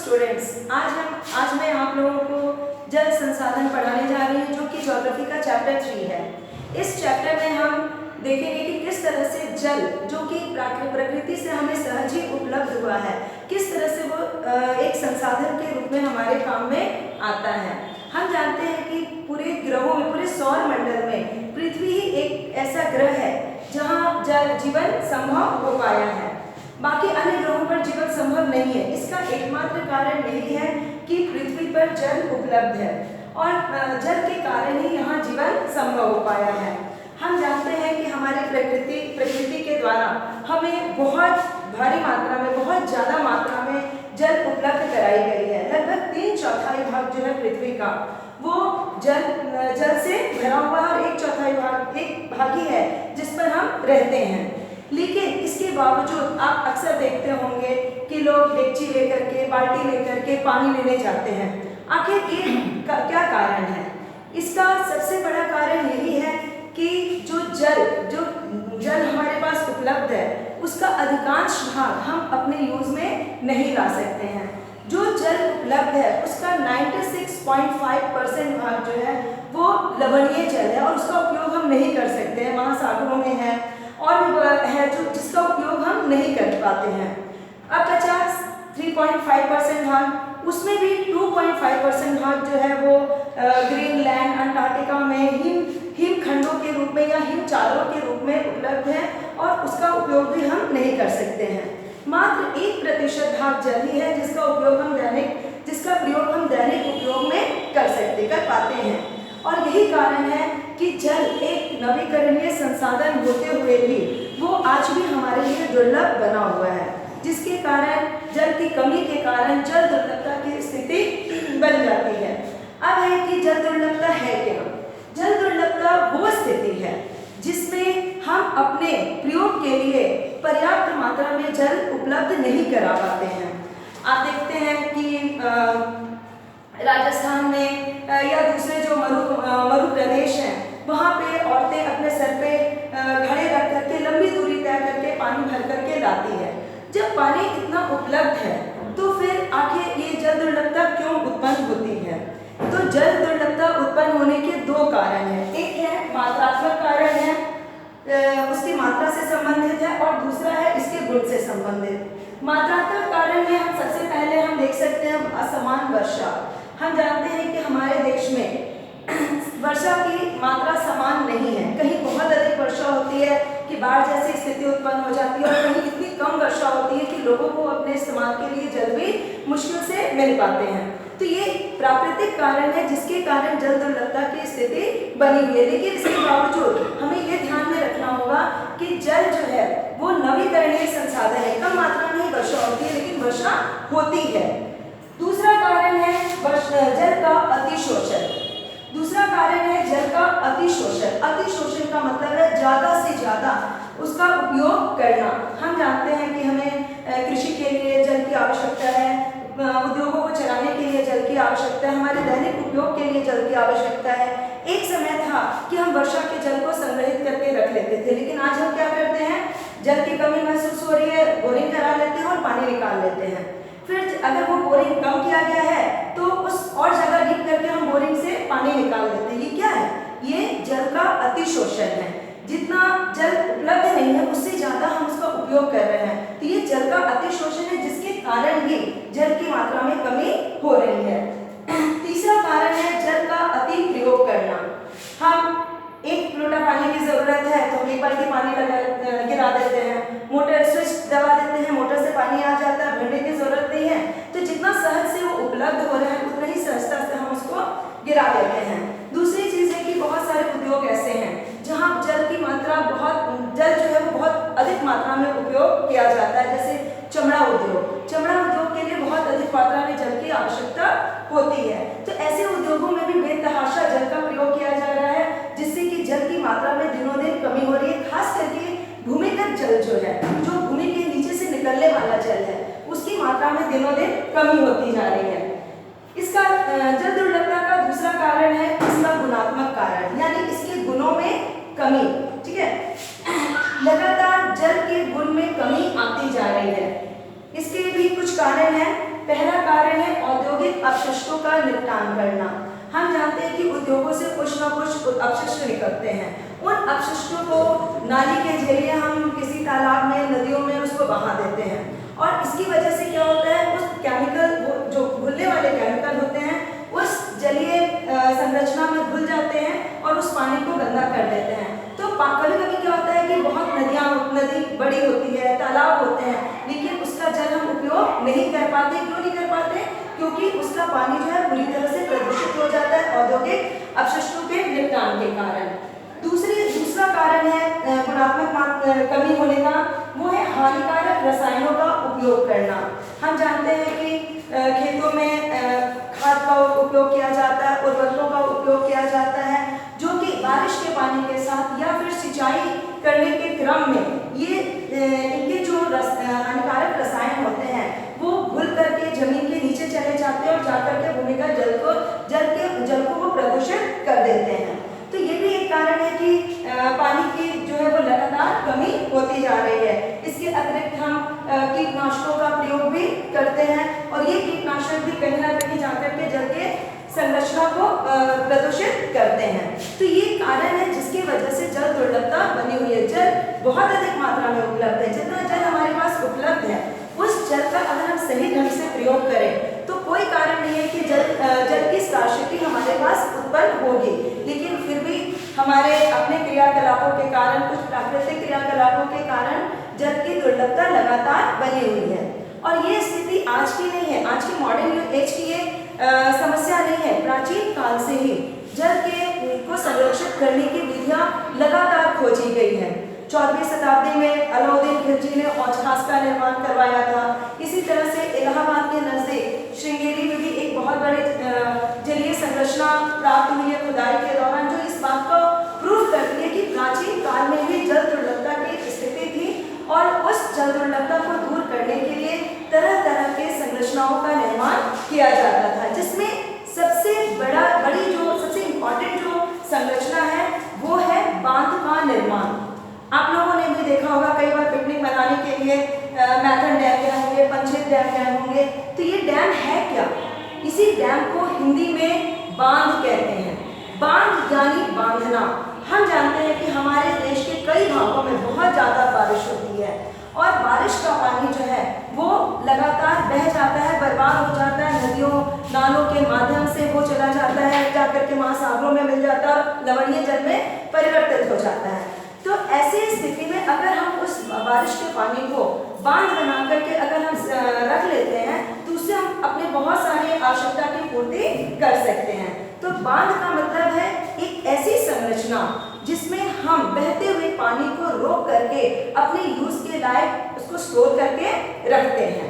Students, आज मैं आप लोगों को जल संसाधन पढ़ाने जा रही हूँ जो कि ज्योग्राफी का चैप्टर 3 है। इस चैप्टर में हम देखेंगे कि किस तरह से जल जो कि प्रकृति से हमें सहज ही उपलब्ध हुआ है, किस तरह से वो एक संसाधन के रूप में हमारे काम में आता है। हम जानते हैं कि पूरे ग्रहों में, पूरे सौर मंडल में पृथ्वी ही एक ऐसा ग्रह है जहाँ जीवन संभव हो पाया है। बाकी अन्य ग्रहों पर जीवन संभव नहीं है। इसका एकमात्र कारण यही है कि पृथ्वी पर जल उपलब्ध है और जल के कारण ही यहाँ जीवन संभव हो पाया है। हम जानते हैं कि हमारी प्रकृति के द्वारा हमें बहुत भारी मात्रा में, बहुत ज़्यादा मात्रा में जल उपलब्ध कराई गई है। लगभग 3/4 भाग जो है पृथ्वी का वो जल से भरा हुआ और 1/4 भाग ही है जिस पर हम रहते हैं। लेकिन इसके बावजूद आप अक्सर देखते होंगे कि लोग डेगची लेकर के, बाल्टी लेकर के पानी लेने जाते हैं। आखिर ये क्या कारण है? इसका सबसे बड़ा कारण यही है कि जो जल हमारे पास उपलब्ध है उसका अधिकांश भाग हम अपने यूज में नहीं ला सकते हैं। जो जल उपलब्ध है उसका 96.5% भाग जो है वो लवणीय जल है और उसका उपयोग हम नहीं कर सकते हैं। महासागरों में है और है जिसका उपयोग हम नहीं कर पाते हैं। अब 3.5% भाग, उसमें भी 2.5% भाग जो है वो ग्रीनलैंड, अंटार्कटिका में हिम खंडों के रूप में या हिम चादरों के रूप में उपलब्ध है और उसका उपयोग भी हम नहीं कर सकते हैं। मात्र 1% भाग जल ही है जिसका प्रयोग हम दैनिक उपयोग में कर पाते हैं। और यही कारण है कि जल एक नवीकरणीय संसाधन होते हुए भी वो आज भी हमारे लिए दुर्लभ बना हुआ है, जिसके कारण जल की कमी के कारण जल दुर्लभता की स्थिति बन जाती है। अब है कि जल दुर्लभता है क्या? जल दुर्लभता वो स्थिति है जिसमें हम अपने प्रयोग के लिए पर्याप्त मात्रा में जल उपलब्ध नहीं करा पाते हैं। आप देखते हैं कि राजस्थान में या दूसरे जो मरु प्रदेश हैं वहाँ पे औरतें अपने सर पे घड़े रख करके लंबी दूरी तय करके पानी भर करके लाती है। जब पानी इतना उपलब्ध है तो फिर आखिर ये जल दुर्लभता क्यों उत्पन्न होती है? तो जल दुर्लभता उत्पन्न होने के 2 कारण हैं। एक है मात्रात्मक कारण है, उसकी मात्रा से संबंधित है, और दूसरा है इसके गुण से संबंधित। मात्रात्मक कारण में हम सबसे पहले देख सकते हैं असमान वर्षा। हम जानते हैं कि हमारे देश में वर्षा की मात्रा समान नहीं है। कहीं बहुत अधिक वर्षा होती है कि बाढ़ जैसी स्थिति उत्पन्न हो जाती है और कहीं इतनी कम वर्षा होती है कि लोगों को अपने इस्तेमाल के लिए जल भी मुश्किल से मिल पाते हैं। तो ये प्राकृतिक कारण है जिसके कारण जल दुर्लभता की स्थिति बनी हुई है। लेकिन इसके बावजूद हमें ये ध्यान में रखना होगा कि जल जो है वो नवीकरणीय संसाधन है। कम मात्रा में ही वर्षा होती है लेकिन वर्षा होती है। दूसरा कारण है जल का अतिशोषण। दूसरा कारण है जल का अतिशोषण। अतिशोषण का मतलब है ज़्यादा से ज़्यादा उसका उपयोग करना। हम जानते हैं कि हमें कृषि के लिए जल की आवश्यकता है, उद्योगों को चलाने के लिए जल की आवश्यकता है, हमारे दैनिक उपयोग के लिए जल की आवश्यकता है। एक समय था कि हम वर्षा के जल को संग्रहित करके रख लेते थे, लेकिन आज हम क्या करते हैं? जल की कमी महसूस हो रही है, बोरिंग करा लेते हैं और पानी निकाल लेते हैं। फिर अगर वो बोरिंग कम किया गया है तो उस और जगह डीप करके हम बोरिंग से पानी निकाल देते हैं। ये क्या है? ये जल का अतिशोषण है। जितना जल उपलब्ध नहीं है उससे ज़्यादा हम उसका उपयोग कर रहे हैं, तो ये जल का अतिशोषण है जिसके कारण भी जल की मात्रा में कमी हो रही है। तीसरा कारण है जल का अति प्रयोग करना। हम 1 लोटा पानी की ज़रूरत है तो हम 1 बाल्टी पानी गिरा देते हैं, मोटर स्विच दबा देते हैं, मोटर से पानी आ जाता है, भरने की ज़रूरत नहीं है। तो जितना सहज से वो उपलब्ध हो रहा है उतना ही सहजता से हम उसको गिरा देते हैं। दूसरी चीज़ है कि बहुत सारे उद्योग ऐसे हैं जहाँ जल की मात्रा जल जो है वो बहुत अधिक मात्रा में उपयोग किया जाता है। जैसे चमड़ा उद्योग के लिए बहुत अधिक मात्रा में जल की आवश्यकता होती है। तो ऐसे उद्योगों में भी बेतहाशा जल का प्रयोग किया जा रहा है जिससे कि जल की मात्रा में दिनों दिन कमी हो रही है। खास करके भूमिगत जल जो है, जो भूमि के नीचे से निकलने वाला जल है, उसकी मात्रा में दिनों दिन कमी होती जा रही है। इसका जल दुर्लभता का दूसरा कारण है इसका गुणात्मक कारण, यानी इसके गुणों में कमी। ठीक है, लगातार जल के गुण में कमी आती जा रही है। इसके भी कुछ कारण हैं। पहला कारण है अपशिष्टों का निपटान करना। हम जानते हैं कि उद्योगों से कुछ न कुछ अपशिष्ट निकलते हैं। उन अपशिष्टों को नाली के जरिए हम किसी तालाब में, नदियों में उसको बहा देते हैं, और इसकी वजह से क्या होता है, उस केमिकल, वो जो घुलने वाले केमिकल होते हैं उस जलीय संरचना में घुल जाते हैं और उस पानी को गंदा कर देते हैं। तो कभी कभी क्या होता है कि बहुत नदी बड़ी होती है, तालाब होते हैं, लेकिन उसका जल हम उपयोग नहीं कर पाते। क्यों नहीं कर पाते? क्योंकि उसका पानी जो है पूरी तरह से प्रदूषित हो जाता है औद्योगिक अपशिष्टों के निपटान के कारण। दूसरा कारण है गुणात्मक कमी होने का, वो है हानिकारक रसायनों का उपयोग करना। हम जानते हैं कि खेतों में खाद का उपयोग किया जाता है, उर्वरकों का उपयोग किया जाता है, जो कि बारिश के पानी के साथ या फिर सिंचाई करने के क्रम में ये इनके जो हानिकारक रसायन होते हैं वो घुल करके जमीन के नीचे चले जाते हैं और जाकर के भूमिगत जल को वो प्रदूषित कर देते हैं। तो ये भी एक कारण है कि पानी की जो है वो लगातार कमी होती जा रही है। इसके अतिरिक्त हम कीटनाशकों का प्रयोग भी करते हैं, और ये कीटनाशक भी कहीं ना कहीं जाकर के जल के संरचना को प्रदूषित करते हैं। तो ये कारण है जिसकी वजह से जल दुर्लभता बनी हुई है। जल बहुत अधिक मात्रा में उपलब्ध है। जितना जल हमारे पास उपलब्ध है उस जल का अगर हम सही ढंग से प्रयोग करें तो कोई कारण नहीं है कि जल की स्कार्सिटी हमारे पास उत्पन्न होगी। लेकिन फिर भी हमारे अपने क्रियाकलापों के कारण, कुछ प्राकृतिक क्रियाकलापों के कारण जल की दुर्लभता लगातार बनी हुई है। और ये स्थिति आज की नहीं है, आज के मॉडर्न एज की ये समस्या नहीं है। प्राचीन काल से ही जल को संरक्षित करने की विधियां लगातार खोजी गई है। 14वीं शताब्दी में अलाउद्दीन खिलजी ने औचखास का निर्माण करवाया था। इसी तरह से इलाहाबाद के नजदीक श्रृंगेरी में भी एक बहुत बड़ी जलीय संरचना प्राप्त हुई है खुदाई के दौरान, जो इस बात को प्रूव करती है कि प्राचीन काल में भी जल दुर्लभता की स्थिति थी, और उस जल दुर्लभता को दूर करने के लिए तरह तरह के संरचनाओं का निर्माण किया जाता था, जिसमें सबसे सबसे इम्पोर्टेंट जो संरचना है वो है बांध का निर्माण। आप लोगों ने भी देखा होगा, कई बार पिकनिक मनाने के लिए मैथन डैम गए होंगे, पंचेत डैम गए होंगे। तो ये डैम है क्या? इसी डैम को हिंदी में बांध कहते हैं। बांध यानी बांधना। हम जानते हैं कि हमारे देश के कई भागों में बहुत ज़्यादा बारिश होती है, और बारिश का पानी जो है वो लगातार बह जाता है, बर्बाद हो जाता है, नदियों नालों के माध्यम से वो चला जाता है, जाकर के महासागरों में मिल जाता है और लवणीय जल में परिवर्तित हो जाता है। तो ऐसी स्थिति में अगर हम उस बारिश के पानी को बांध बना करके अगर हम रख लेते हैं तो उससे हम अपने बहुत सारी आवश्यकता की पूर्ति कर सकते हैं। तो बांध का मतलब है एक ऐसी संरचना जिसमें हम बहते हुए पानी को रोक करके अपने यूज के लायक उसको स्टोर करके रखते हैं।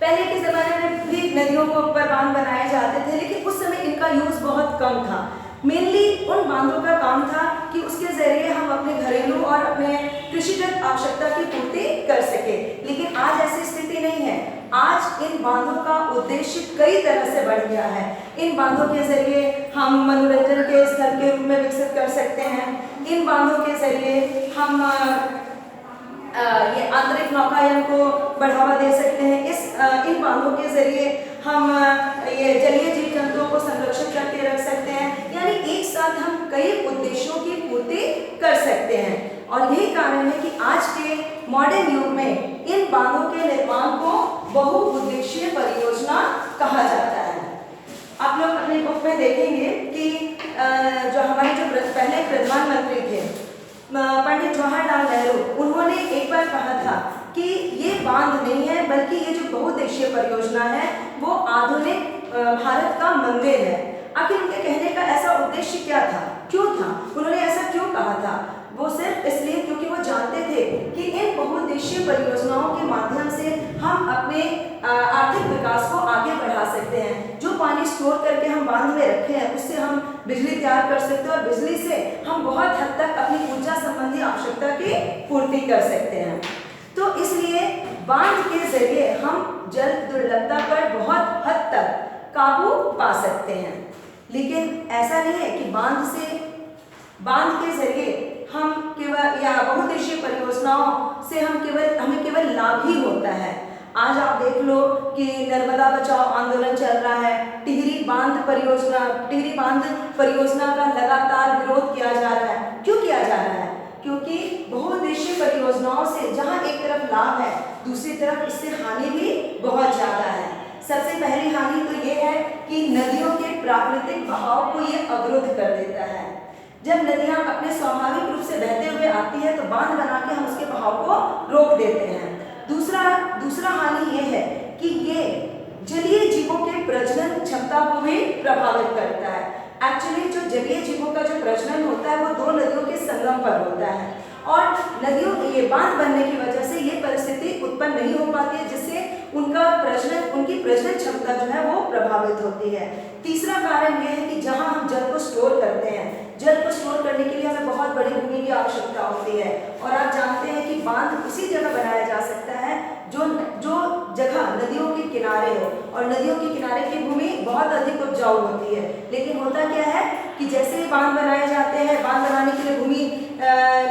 पहले के जमाने में भी नदियों के ऊपर बांध बनाए जाते थे, लेकिन उस समय इनका यूज बहुत कम था। मेनली उन बांधों का काम था कि उसके जरिए हम अपने घरेलू और अपने कृषिगत आवश्यकता की पूर्ति कर सके। लेकिन आज ऐसी स्थिति नहीं है। आज इन बांधों का उद्देश्य कई तरह से बढ़ गया है। इन बांधों के जरिए हम मनोरंजन के स्थल के रूप में विकसित कर सकते हैं। इन बांधों के जरिए हम ये आंतरिक नौकायन को बढ़ावा दे सकते हैं। इन बांधों के जरिए हम ये जलीय जीव जंतुओं को संरक्षित करके रख सकते हैं। यानी एक साथ हम कई उद्देश्यों की पूर्ति कर सकते हैं, और यही कारण है कि आज के मॉडर्न युग में इन बांधों के निर्माण को बहुउद्देशीय परियोजना कहा जाता है। आप लोग अपने बुक में देखेंगे कि जो हमारे पहले प्रधानमंत्री थे पंडित जवाहरलाल नेहरू, उन्होंने एक बार कहा था कि ये बांध नहीं है बल्कि ये जो बहुउद्देशीय परियोजना है वो आधुनिक भारत का मंदिर है। आखिर उनके कहने का ऐसा उद्देश्य क्या था, क्यों था, उन्होंने ऐसा क्यों कहा था? वो सिर्फ इसलिए क्योंकि वो जानते थे कि इन बहुउद्देशीय परियोजनाओं के माध्यम से हम अपने आर्थिक विकास को आगे बढ़ा सकते हैं। जो पानी स्टोर करके हम बांध में रखे हैं उससे हम बिजली तैयार कर सकते हैं, और बिजली से हम बहुत हद तक अपनी ऊर्जा संबंधी आवश्यकता की पूर्ति कर सकते हैं। तो इसलिए बांध के जरिए हम जल दुर्लभता पर बहुत हद तक काबू पा सकते हैं। लेकिन ऐसा नहीं है कि बांध के जरिए हम केवल या बहुउद्देशीय परियोजनाओं से हमें केवल लाभ ही होता है। आज आप देख लो कि नर्मदा बचाओ आंदोलन चल रहा है, टिहरी बांध परियोजना का लगातार विरोध किया जा रहा है। क्यों किया जा रहा है? क्योंकि बहुउद्देशीय परियोजनाओं से जहां एक तरफ लाभ है, दूसरी तरफ इससे हानि भी बहुत ज़्यादा है। सबसे पहली हानि तो ये है कि नदियों के प्राकृतिक बहाव को ये अवरुद्ध कर देता है। जब नदियां अपने स्वाभाविक रूप से बहते हुए आती है तो बांध बना के हम उसके बहाव को रोक देते हैं। दूसरा हानि ये है कि ये जलीय जीवों के प्रजनन क्षमता को भी प्रभावित करता है। एक्चुअली जो जलीय जीवों का जो प्रजनन होता है वो दो नदियों के संगम पर होता है और नदियों ये बांध बनने की वजह से ये परिस्थिति उत्पन्न नहीं हो पाती है, जिससे उनकी प्रजनन क्षमता जो है वो प्रभावित होती है। तीसरा कारण ये है कि जहां हम जल को स्टोर करते हैं, जल को स्टोर करने के लिए हमें बहुत बड़ी भूमि की आवश्यकता होती है और आप जानते हैं कि बांध उसी जगह बनाया जा सकता है जो जगह नदियों के किनारे हो, और नदियों के किनारे की भूमि बहुत अधिक उपजाऊ होती है। लेकिन होता क्या है कि जैसे ही बांध बनाए जाते हैं, बांध बनाने के लिए भूमि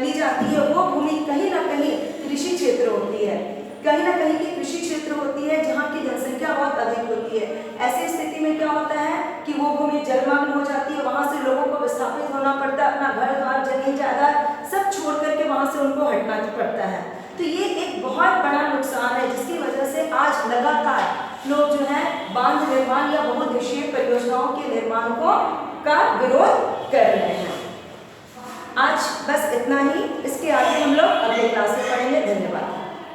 ली जाती है, वो भूमि कहीं ना कहीं कृषि क्षेत्र होती है, कहीं ना कहीं की कृषि क्षेत्र होती है जहाँ की जनसंख्या बहुत अधिक होती है। ऐसी स्थिति में क्या होता है कि वो भूमि जलमग्न हो जाती है, वहाँ से लोगों को विस्थापित होना पड़ता है, अपना घर द्वार जमीन जायदाद सब छोड़ करके वहाँ से उनको हटना पड़ता है। तो ये एक बहुत बड़ा नुकसान है जिसकी वजह से आज लगातार लोग जो है बांध निर्माण या बहुउद्देशीय परियोजनाओं के निर्माण का विरोध कर रहे हैं। आज बस इतना ही, इसके आगे हम लोग अगले क्लास में पढ़ेंगे। धन्यवाद।